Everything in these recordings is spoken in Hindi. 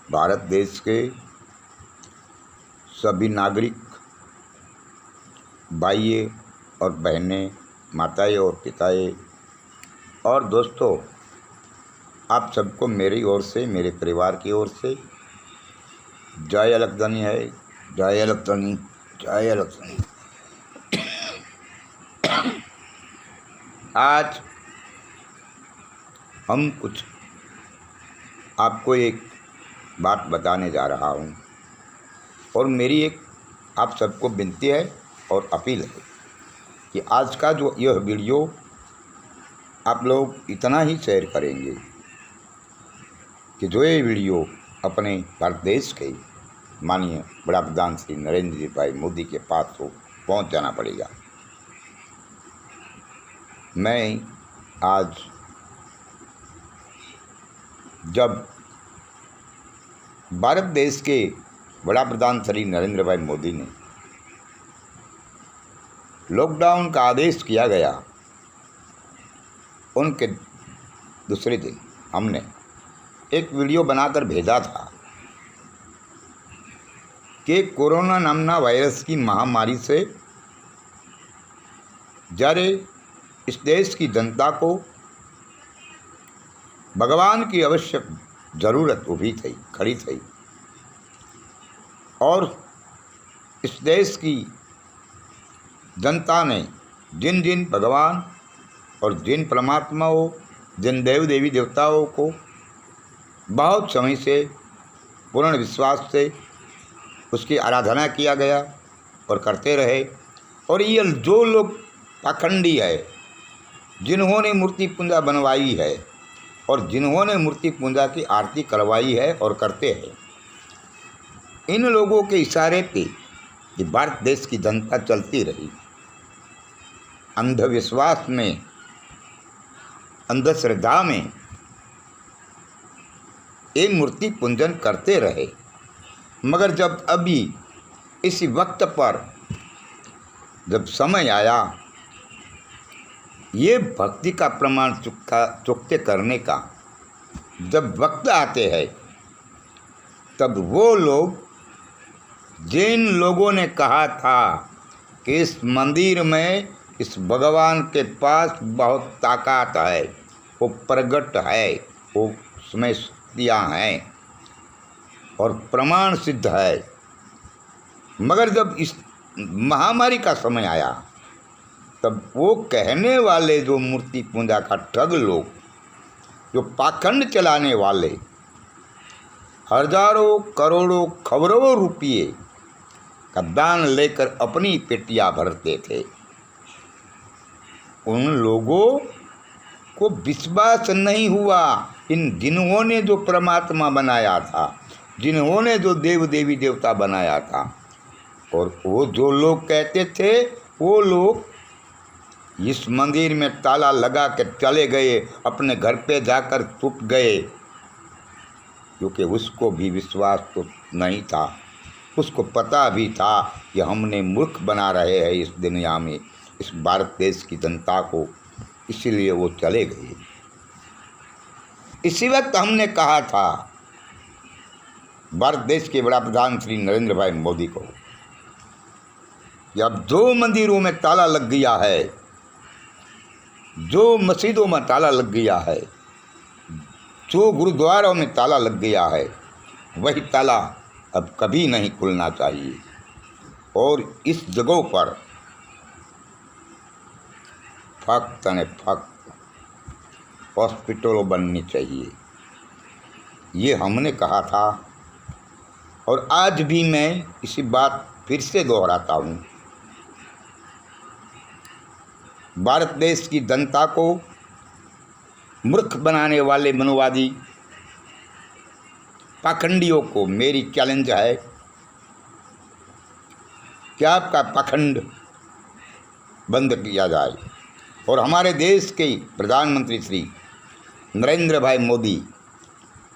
भारत देश के सभी नागरिक भाइयों और बहनें, माताएं और पिताएं और दोस्तों, आप सबको मेरी ओर से, मेरे परिवार की ओर से जय अलकतनी है। जय अलकतनी, जय अलकतनी। आज हम कुछ आपको एक बात बताने जा रहा हूँ और मेरी एक आप सबको विनती है और अपील है कि आज का जो यह वीडियो आप लोग इतना ही शेयर करेंगे कि जो ये वीडियो अपने भारत देश के माननीय बड़ा प्रधान श्री नरेंद्र जी भाई मोदी के पास तो पहुँच जाना पड़ेगा। मैं आज जब भारत देश के बड़ा प्रधान श्री नरेंद्र भाई मोदी ने लॉकडाउन का आदेश किया गया, उनके दूसरे दिन हमने एक वीडियो बनाकर भेजा था कि कोरोना नामना वायरस की महामारी से जारे इस देश की जनता को भगवान की आवश्यक ज़रूरत खड़ी थी और इस देश की जनता ने जिन जिन भगवान और जिन परमात्माओं, जिन देव देवी देवताओं को बहुत समय से पूर्ण विश्वास से उसकी आराधना किया गया और करते रहे, और ये जो लोग पाखंडी है, जिन्होंने मूर्ति पूजा बनवाई है और जिन्होंने मूर्ति पूजा की आरती करवाई है और करते हैं, इन लोगों के इशारे पे ये भारत देश की जनता चलती रही, अंधविश्वास में, अंधश्रद्धा में ये मूर्ति पूजन करते रहे। मगर जब अभी इसी वक्त पर जब समय आया ये भक्ति का प्रमाण चुकते करने का, जब वक्त आते हैं, तब वो लोग जिन लोगों ने कहा था कि इस मंदिर में, इस भगवान के पास बहुत ताकत है, वो प्रगट है, वो उसमें शक्तियाँ हैं और प्रमाण सिद्ध है, मगर जब इस महामारी का समय आया तब वो कहने वाले जो मूर्ति पूजा का ठग लोग, जो पाखंड चलाने वाले हजारों करोड़ों खबरों रुपये का दान लेकर अपनी पेटियां भरते थे, उन लोगों को विश्वास नहीं हुआ जिन्होंने जो परमात्मा बनाया था, जिन्होंने जो देव देवी देवता बनाया था। और वो जो लोग कहते थे, वो लोग इस मंदिर में ताला लगा के चले गए, अपने घर पे जाकर छुप गए, क्योंकि उसको भी विश्वास तो नहीं था, उसको पता भी था कि हमने मूर्ख बना रहे हैं इस दुनिया में, इस भारत देश की जनता को, इसीलिए वो चले गए। इसी वक्त हमने कहा था भारत देश के बड़ा प्रधान श्री नरेंद्र भाई मोदी को कि अब जो मंदिरों में ताला लग गया है, जो मस्जिदों में ताला लग गया है, जो गुरुद्वारों में ताला लग गया है, वही ताला अब कभी नहीं खुलना चाहिए और इस जगहों पर फक्त ने फक्त हॉस्पिटलों बननी चाहिए। ये हमने कहा था और आज भी मैं इसी बात फिर से दोहराता हूँ। भारत देश की जनता को मूर्ख बनाने वाले मनोवादी पाखंडियों को मेरी चैलेंज है कि आपका पाखंड बंद किया जाए। और हमारे देश के प्रधानमंत्री श्री नरेंद्र भाई मोदी,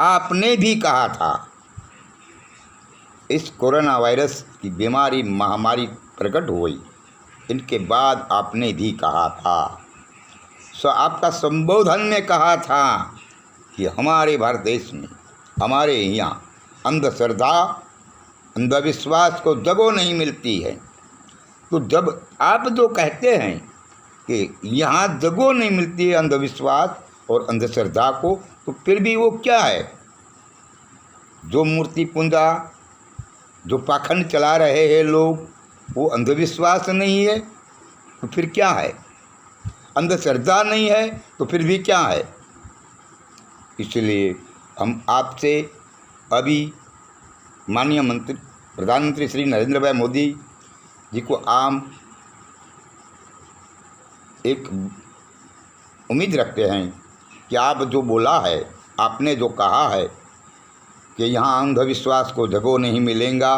आपने भी कहा था इस कोरोना वायरस की बीमारी महामारी प्रकट हुई, इनके बाद आपने भी कहा था, आपका संबोधन में कहा था कि हमारे भारत देश में, हमारे यहाँ अंधश्रद्धा अंधविश्वास को जगह नहीं मिलती है। तो जब आप जो कहते हैं कि यहाँ जगह नहीं मिलती है अंधविश्वास और अंधश्रद्धा को, तो फिर भी वो क्या है? जो मूर्ति पूजा, जो पाखंड चला रहे हैं लोग, वो अंधविश्वास नहीं है तो फिर क्या है? अंधश्रद्धा नहीं है तो फिर भी क्या है? इसलिए हम आपसे अभी माननीय प्रधानमंत्री श्री नरेंद्र भाई मोदी जी को आम एक उम्मीद रखते हैं कि आप जो बोला है, आपने जो कहा है कि यहाँ अंधविश्वास को जगह नहीं मिलेगा,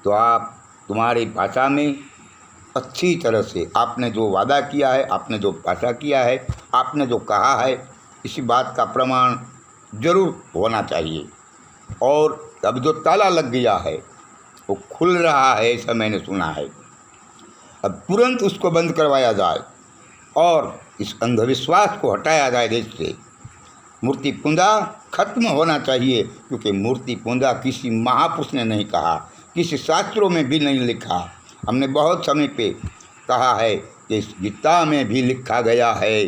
तो आप तुम्हारी भाषा में अच्छी तरह से आपने जो वादा किया है, आपने जो भाषा किया है, आपने जो कहा है, इसी बात का प्रमाण जरूर होना चाहिए। और अब जो ताला लग गया है वो खुल रहा है, ऐसा मैंने सुना है। अब तुरंत उसको बंद करवाया जाए और इस अंधविश्वास को हटाया जाए देश से। मूर्ति पूजा खत्म होना चाहिए, क्योंकि मूर्ति पूजा किसी महापुरुष ने नहीं कहा, किसी शास्त्रों में भी नहीं लिखा। हमने बहुत समय पे कहा है कि इस गीता में भी लिखा गया है,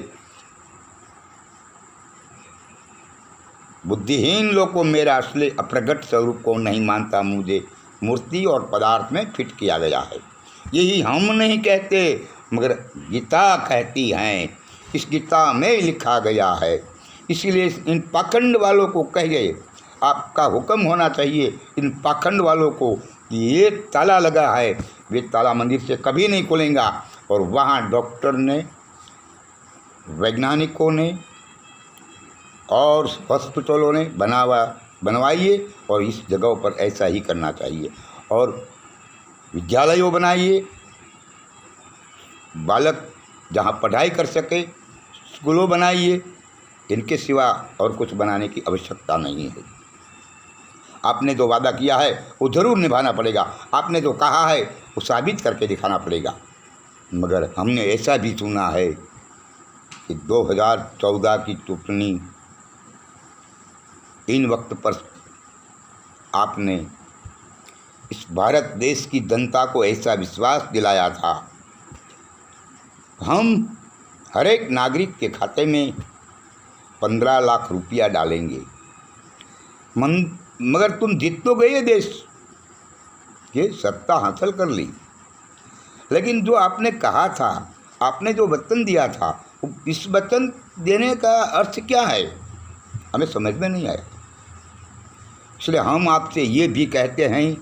बुद्धिहीन लोग को मेरा असली अप्रगट स्वरूप को नहीं मानता, मुझे मूर्ति और पदार्थ में फिट किया गया है। यही हम नहीं कहते, मगर गीता कहती हैं, इस गीता में लिखा गया है। इसीलिए इन पाखंड वालों को कहिए, आपका हुक्म होना चाहिए इन पाखंड वालों को कि ये ताला लगा है, वे ताला मंदिर से कभी नहीं खुलेगा। और वहाँ डॉक्टर ने, वैज्ञानिकों ने और हॉस्पिटलों ने बनवाइए, और इस जगहों पर ऐसा ही करना चाहिए। और विद्यालयों बनाइए, बालक जहाँ पढ़ाई कर सके, स्कूलों बनाइए। इनके सिवा और कुछ बनाने की आवश्यकता नहीं है। आपने जो वादा किया है वो ज़रूर निभाना पड़ेगा, आपने जो कहा है वो साबित करके दिखाना पड़ेगा। मगर हमने ऐसा भी सुना है कि 2014 की टिप्पणी इन वक्त पर आपने इस भारत देश की जनता को ऐसा विश्वास दिलाया था, हम हर एक नागरिक के खाते में 15 लाख रुपया डालेंगे। मगर तुम जीत तो गए देश के, सत्ता हासिल कर ली, लेकिन जो आपने कहा था, आपने जो वचन दिया था, इस वचन देने का अर्थ क्या है हमें समझ में नहीं आया। इसलिए हम आपसे ये भी कहते हैं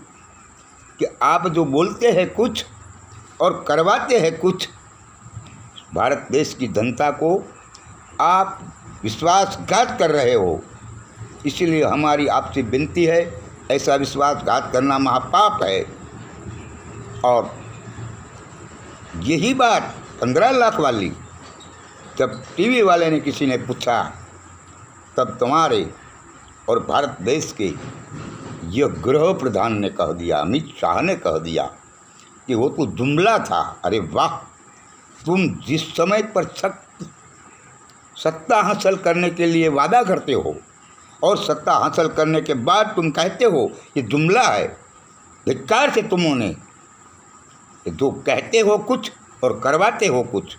कि आप जो बोलते हैं कुछ और करवाते हैं कुछ, भारत देश की जनता को आप विश्वासघात कर रहे हो। इसीलिए हमारी आपसे विनती है, ऐसा विश्वासघात करना महापाप है। और यही बात 15 लाख वाली जब टीवी वाले ने किसी ने पूछा, तब तुम्हारे और भारत देश के यह गृह प्रधान ने कह दिया, अमित शाह ने कह दिया कि वो तो जुमला था। अरे वाह, तुम जिस समय पर सत्ता हासिल करने के लिए वादा करते हो और सत्ता हासिल करने के बाद तुम कहते हो ये जुमला है, धिक्कार से तुमने जो कहते हो कुछ और करवाते हो कुछ।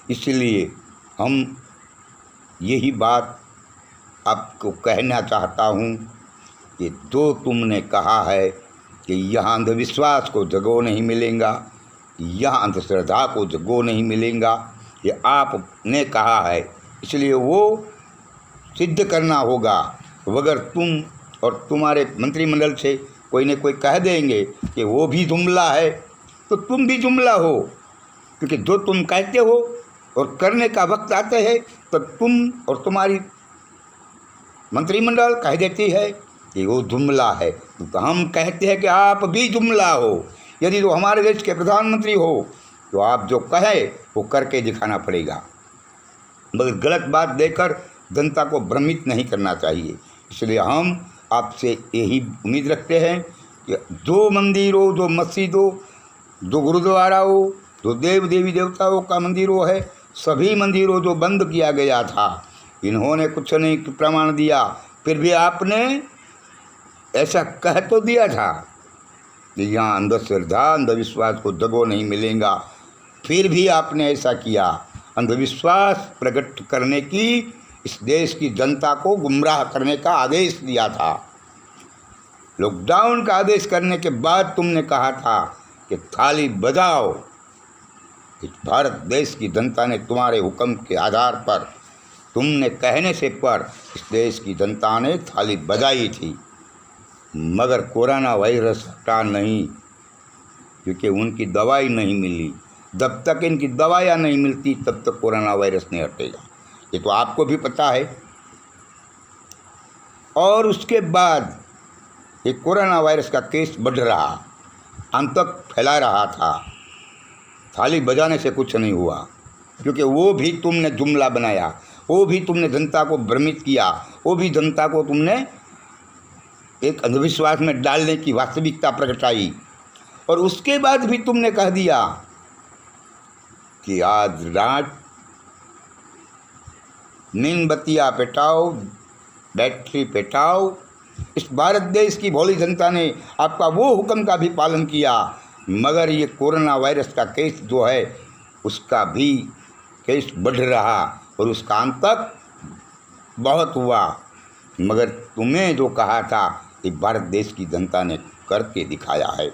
इसलिए हम यही बात आपको कहना चाहता हूँ कि जो तुमने कहा है कि यहाँ अंधविश्वास को जगह नहीं मिलेगा, यहाँ अंधश्रद्धा को जगह नहीं मिलेगा, ये आपने कहा है, इसलिए वो सिद्ध करना होगा। अगर तुम और तुम्हारे मंत्रिमंडल से कोई न कोई कह देंगे कि वो भी जुमला है, तो तुम भी जुमला हो, क्योंकि जो तुम कहते हो और करने का वक्त आते है तो तुम और तुम्हारी मंत्रिमंडल कह देती है कि वो जुमला है। तो हम कहते हैं कि आप भी जुमला हो। यदि तो हमारे देश के प्रधानमंत्री हो तो आप जो कहे वो करके दिखाना पड़ेगा, मगर गलत बात देकर जनता को भ्रमित नहीं करना चाहिए। इसलिए हम आपसे यही उम्मीद रखते हैं कि जो मंदिर हो, जो मस्जिद हो, जो गुरुद्वारा हो, जो देव देवी देवताओं का मंदिर हो है, सभी मंदिरों जो बंद किया गया था, इन्होंने कुछ नहीं प्रमाण दिया, फिर भी आपने ऐसा कह तो दिया था कि यहाँ अंधश्रद्धा अंधविश्वास को जगह नहीं मिलेगा, फिर भी आपने ऐसा किया। अंधविश्वास प्रकट करने की, इस देश की जनता को गुमराह करने का आदेश दिया था। लॉकडाउन का आदेश करने के बाद तुमने कहा था कि थाली बजाओ। इस भारत देश की जनता ने तुम्हारे हुक्म के आधार पर, तुमने कहने से पर इस देश की जनता ने थाली बजाई थी, मगर कोरोना वायरस हटा नहीं, क्योंकि उनकी दवाई नहीं मिली। जब तक इनकी दवाइयाँ नहीं मिलती तब तक कोरोना वायरस नहीं हटेगा, ये तो आपको भी पता है। और उसके बाद ये कोरोना वायरस का केस बढ़ रहा, अंत तक फैला रहा था। थाली बजाने से कुछ नहीं हुआ, क्योंकि वो भी तुमने जुमला बनाया, वो भी तुमने जनता को भ्रमित किया, वो भी जनता को तुमने एक अंधविश्वास में डालने की वास्तविकता प्रगटाई। और उसके बाद भी तुमने कह दिया कि आज रात मीनबत्तियाँ पेटाओ, बैटरी पेटाओ। इस भारत देश की भोली जनता ने आपका वो हुक्म का भी पालन किया, मगर ये कोरोना वायरस का केस जो है उसका भी केस बढ़ रहा और उसका अंत तक बहुत हुआ। मगर तुम्हें जो कहा था कि भारत देश की जनता ने करके दिखाया है।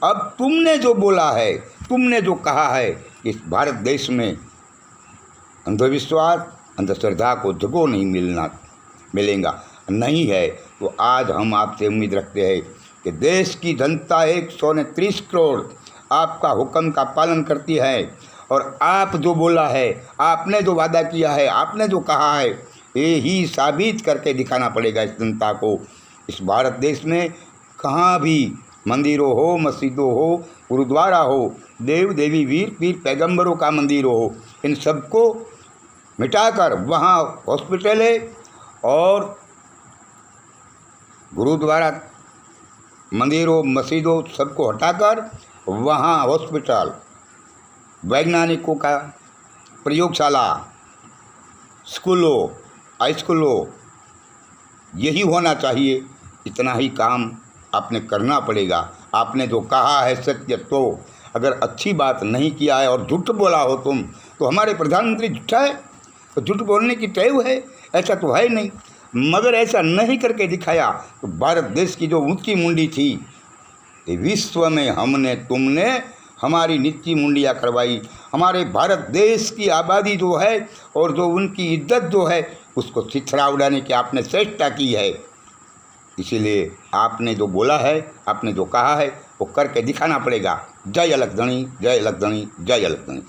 अब तुमने जो बोला है, तुमने जो कहा है कि इस भारत देश में अंधविश्वास अंधश्रद्धा को जगह नहीं मिलेगा, नहीं है, तो आज हम आपसे उम्मीद रखते हैं कि देश की जनता 130 करोड़ आपका हुक्म का पालन करती है। और आप जो बोला है, आपने जो वादा किया है, आपने जो कहा है, ये ही साबित करके दिखाना पड़ेगा इस जनता को। इस भारत देश में कहाँ भी मंदिरों हो, मस्जिदों हो, गुरुद्वारा हो, देव देवी वीर पीर पैगंबरों का मंदिर हो, इन सबको मिटाकर वहाँ हॉस्पिटल है और गुरुद्वारा, मंदिरों, मस्जिदों सबको हटाकर वहाँ हॉस्पिटल, वैज्ञानिकों का प्रयोगशाला, स्कूलों, हाई स्कूलों, यही होना चाहिए। इतना ही काम आपने करना पड़ेगा। आपने जो कहा है सत्य, तो अगर अच्छी बात नहीं किया है और झूठ बोला हो तुम, तो हमारे प्रधानमंत्री झूठा है, तो झूठ बोलने की टेव है, ऐसा तो है नहीं। मगर ऐसा नहीं करके दिखाया तो भारत देश की जो ऊंची मुंडी थी, ये विश्व में हमने, तुमने हमारी नीची मुंडियाँ करवाई। हमारे भारत देश की आबादी जो है और जो उनकी इज्जत जो है, उसको छिछरा उड़ाने की आपने चेष्टा की है। इसीलिए आपने जो बोला है, आपने जो कहा है, वो करके दिखाना पड़ेगा। जय अलख धनी, जय अलख धनी, जय अलख धनी।